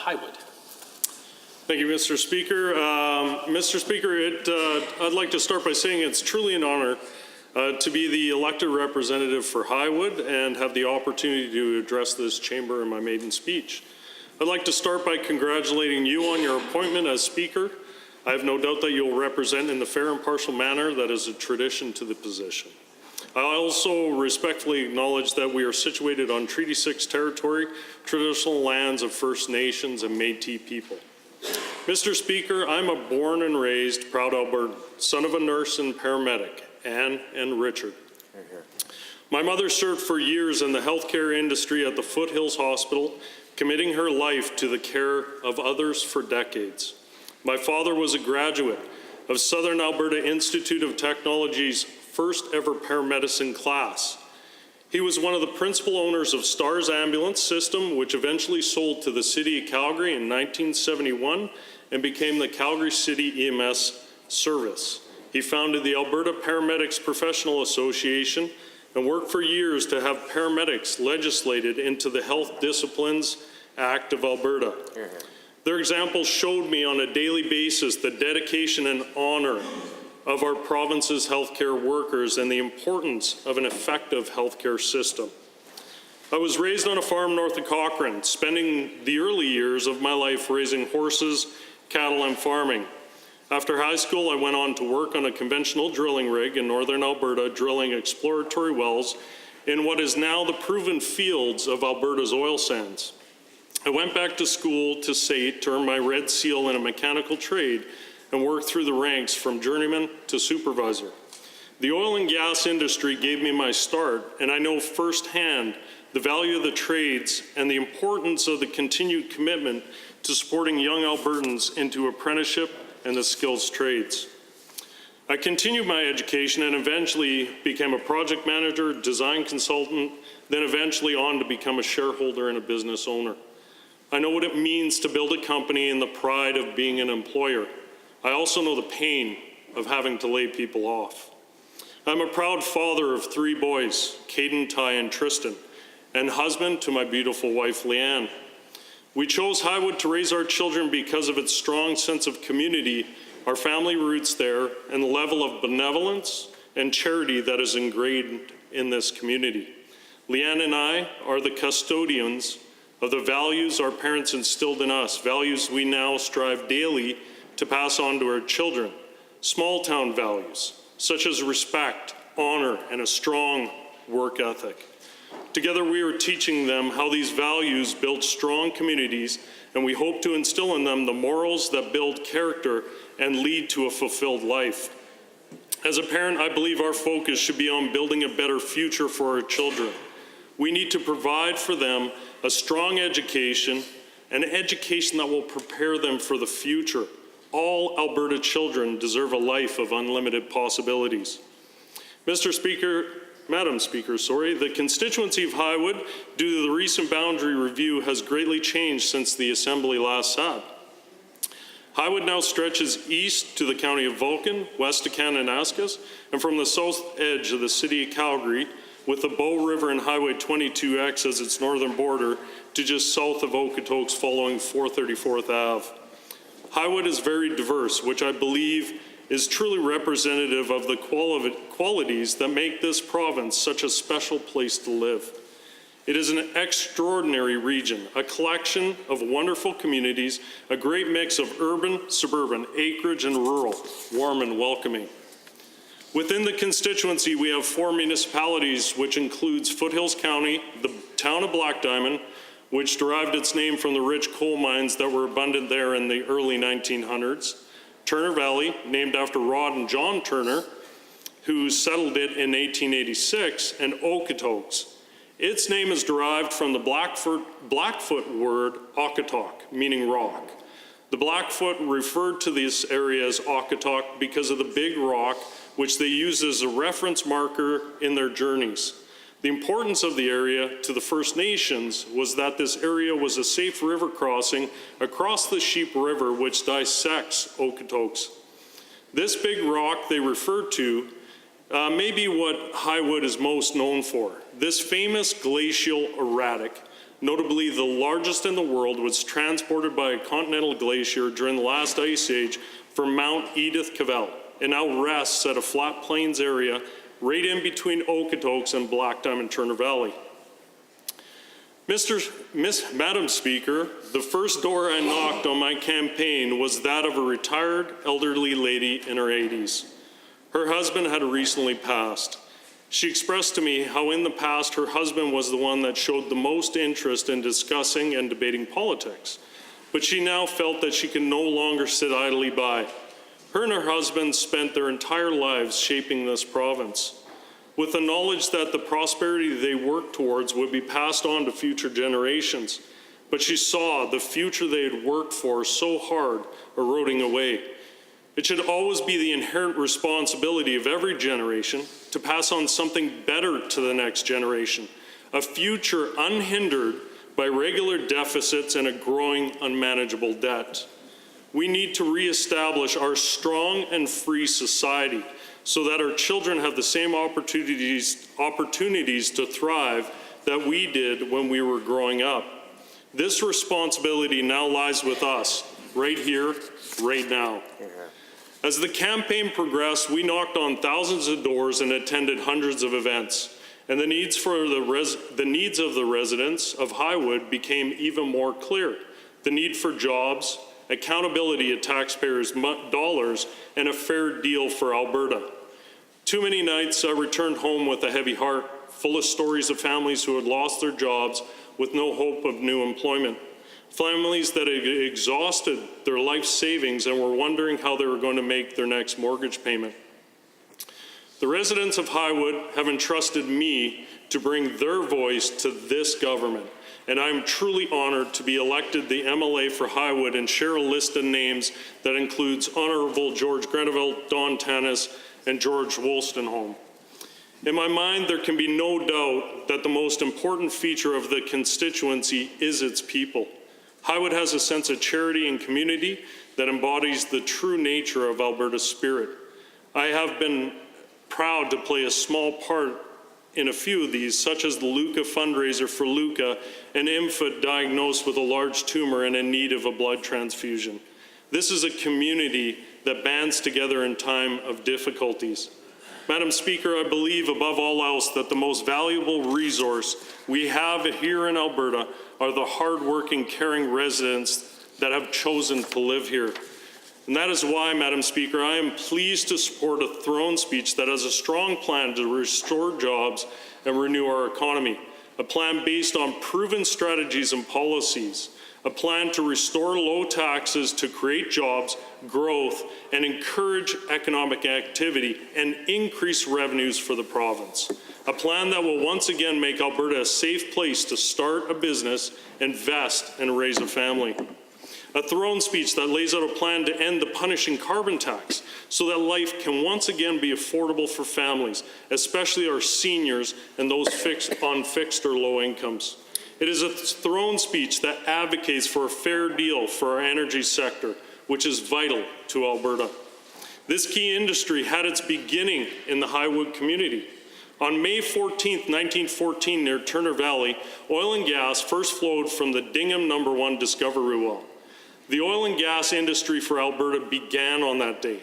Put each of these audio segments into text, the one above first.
Highwood. Thank you, Mr. Speaker. Mr. Speaker, I'd like to start by saying it's truly an honor to be the elected representative for Highwood and have the opportunity to address this chamber in my maiden speech. I'd like to start by congratulating you on your appointment as Speaker. I have no doubt that you'll represent in the fair and impartial manner that is a tradition to the position. I also respectfully acknowledge that we are situated on Treaty 6 territory, traditional lands of First Nations and Métis people. Mr. Speaker, I'm a born and raised proud Albertan, son of a nurse and paramedic, Anne and Richard. My mother served for years in the healthcare industry at the Foothills Hospital, committing her life to the care of others for decades. My father was a graduate of Southern Alberta Institute of Technology's first ever paramedicine class. He was one of the principal owners of Stars Ambulance System, which eventually sold to the City of Calgary in 1971 and became the Calgary City EMS Service. He founded the Alberta Paramedics Professional Association and worked for years to have paramedics legislated into the Health Disciplines Act of Alberta. Their examples showed me on a daily basis the dedication and honor of our province's healthcare workers and the importance of an effective healthcare system. I was raised on a farm north of Cochrane, spending the early years of my life raising horses, cattle, and farming. After high school, I went on to work on a conventional drilling rig in northern Alberta, drilling exploratory wells in what is now the proven fields of Alberta's oil sands. I went back to school to SAIT to earn my red seal in a mechanical trade and worked through the ranks from journeyman to supervisor. The oil and gas industry gave me my start, and I know firsthand the value of the trades and the importance of the continued commitment to supporting young Albertans into apprenticeship and the skills trades. I continued my education and eventually became a project manager, design consultant, then eventually on to become a shareholder and a business owner. I know what it means to build a company and the pride of being an employer. I also know the pain of having to lay people off. I'm a proud father of 3 boys, Caden, Ty, and Tristan, and husband to my beautiful wife, Leanne. We chose Highwood to raise our children because of its strong sense of community, our family roots there, and the level of benevolence and charity that is ingrained in this community. Leanne and I are the custodians of the values our parents instilled in us, values we now strive daily to pass on to our children. Small town values, such as respect, honor, and a strong work ethic. Together we are teaching them how these values build strong communities, and we hope to instill in them the morals that build character and lead to a fulfilled life. As a parent, I believe our focus should be on building a better future for our children. We need to provide for them a strong education, an education that will prepare them for the future. All Alberta children deserve a life of unlimited possibilities. Madam Speaker, the constituency of Highwood, due to the recent boundary review, has greatly changed since the Assembly last sat. Highwood now stretches east to the county of Vulcan, west to Kananaskis, and from the south edge of the city of Calgary, with the Bow River and Highway 22X as its northern border, to just south of Okotoks following 434th Ave. Highwood is very diverse, which I believe is truly representative of the qualities that make this province such a special place to live. It is an extraordinary region, a collection of wonderful communities, a great mix of urban, suburban, acreage, and rural, warm and welcoming. Within the constituency, we have 4 municipalities, which includes Foothills County, the town of Black Diamond, which derived its name from the rich coal mines that were abundant there in the early 1900s. Turner Valley, named after Rod and John Turner, who settled it in 1886, and Okotoks. Its name is derived from the Blackfoot word Okotok, meaning rock. The Blackfoot referred to this area as Okotok because of the big rock, which they used as a reference marker in their journeys. The importance of the area to the First Nations was that this area was a safe river crossing across the Sheep River, which dissects Okotoks. This big rock they referred to may be what Highwood is most known for. This famous glacial erratic notably the largest in the world, was transported by a continental glacier during the last ice age from Mount Edith Cavell. It now rests at a flat plains area right in between Okotoks and Black Diamond Turner Valley. Madam Speaker, the first door I knocked on my campaign was that of a retired elderly lady in her 80s. Her husband had recently passed. She expressed to me how in the past her husband was the one that showed the most interest in discussing and debating politics, but she now felt that she could no longer sit idly by. Her and her husband spent their entire lives shaping this province, with the knowledge that the prosperity they worked towards would be passed on to future generations. But she saw the future they had worked for so hard eroding away. It should always be the inherent responsibility of every generation to pass on something better to the next generation, a future unhindered by regular deficits and a growing unmanageable debt. We need to reestablish our strong and free society so that our children have the same opportunities to thrive that we did when we were growing up. This responsibility now lies with us, right here, right now. As the campaign progressed, we knocked on thousands of doors and attended hundreds of events, and the needs of the residents of Highwood became even more clear. The need for jobs, accountability of taxpayers' dollars, and a fair deal for Alberta. Too many nights I returned home with a heavy heart, full of stories of families who had lost their jobs with no hope of new employment. Families that had exhausted their life savings and were wondering how they were going to make their next mortgage payment. The residents of Highwood have entrusted me to bring their voice to this government, and I'm truly honored to be elected the MLA for Highwood and share a list of names that includes Honorable George Greneville, Don Tanis, and George Wolstenholme. In my mind, there can be no doubt that the most important feature of the constituency is its people. Highwood has a sense of charity and community that embodies the true nature of Alberta's spirit. I have been proud to play a small part in a few of these, such as the Luca fundraiser for Luca, an infant diagnosed with a large tumor and in need of a blood transfusion. This is a community that bands together in time of difficulties. Madam Speaker, I believe above all else that the most valuable resource we have here in Alberta are the hardworking, caring residents that have chosen to live here. And that is why, Madam Speaker, I am pleased to support a throne speech that has a strong plan to restore jobs and renew our economy, a plan based on proven strategies and policies, a plan to restore low taxes to create jobs, growth, and encourage economic activity and increase revenues for the province. A plan that will once again make Alberta a safe place to start a business, invest, and raise a family. A throne speech that lays out a plan to end the punishing carbon tax so that life can once again be affordable for families, especially our seniors and those on fixed or low incomes. It is a throne speech that advocates for a fair deal for our energy sector, which is vital to Alberta. This key industry had its beginning in the Highwood community. On May 14, 1914, near Turner Valley, oil and gas first flowed from the Dingham No. 1 discovery well. The oil and gas industry for Alberta began on that day.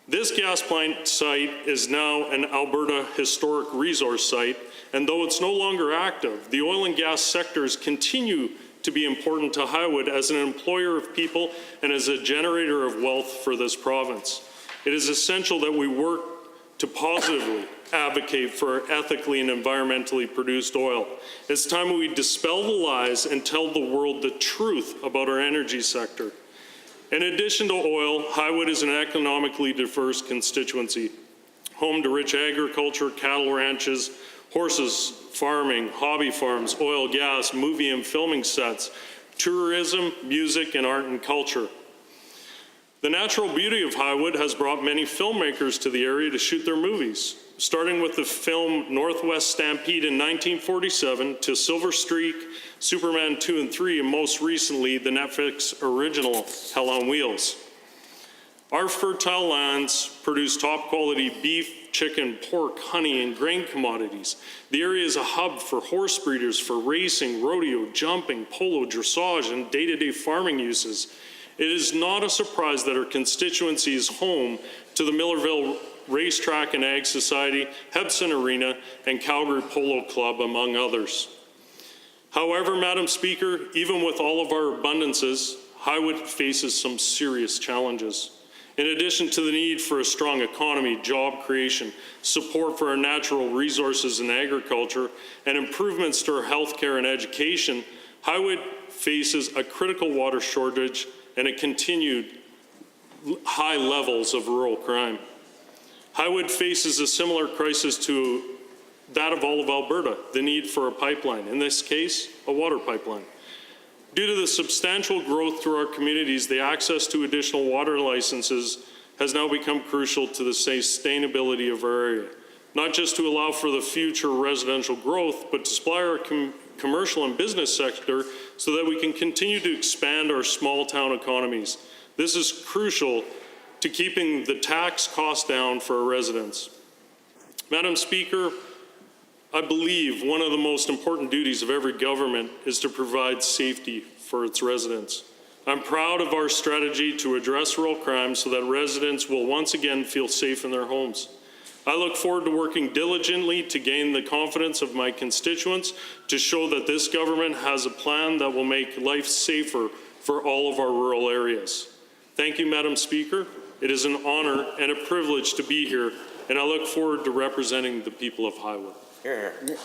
This gas plant site is now an Alberta Historic Resource Site, and though it's no longer active, the oil and gas sectors continue to be important to Highwood as an employer of people and as a generator of wealth for this province. It is essential that we work to positively advocate for ethically and environmentally produced oil. It's time we dispel the lies and tell the world the truth about our energy sector. In addition to oil, Highwood is an economically diverse constituency, home to rich agriculture, cattle ranches, horses, farming, hobby farms, oil, gas, movie and filming sets, tourism, music, and art and culture. The natural beauty of Highwood has brought many filmmakers to the area to shoot their movies, starting with the film Northwest Stampede in 1947 to Silver Streak, Superman 2 and 3, and most recently the Netflix original Hell on Wheels. Our fertile lands produce top quality beef, chicken, pork, honey, and grain commodities. The area is a hub for horse breeders for racing, rodeo, jumping, polo, dressage, and day-to-day farming uses. It is not a surprise that our constituency is home to the Millerville Racetrack and Ag Society, Hebson Arena, and Calgary Polo Club, among others. However, Madam Speaker, even with all of our abundances, Highwood faces some serious challenges. In addition to the need for a strong economy, job creation, support for our natural resources and agriculture, and improvements to our healthcare and education, Highwood faces a critical water shortage and a continued high levels of rural crime. Highwood faces a similar crisis to that of all of Alberta, the need for a pipeline, in this case, a water pipeline. Due to the substantial growth through our communities, the access to additional water licenses has now become crucial to the sustainability of our area, not just to allow for the future residential growth, but to supply our commercial and business sector so that we can continue to expand our small town economies. This is crucial to keeping the tax costs down for our residents. Madam Speaker, I believe one of the most important duties of every government is to provide safety for its residents. I'm proud of our strategy to address rural crime so that residents will once again feel safe in their homes. I look forward to working diligently to gain the confidence of my constituents to show that this government has a plan that will make life safer for all of our rural areas. Thank you, Madam Speaker. It is an honor and a privilege to be here, and I look forward to representing the people of Highwood. Here, here.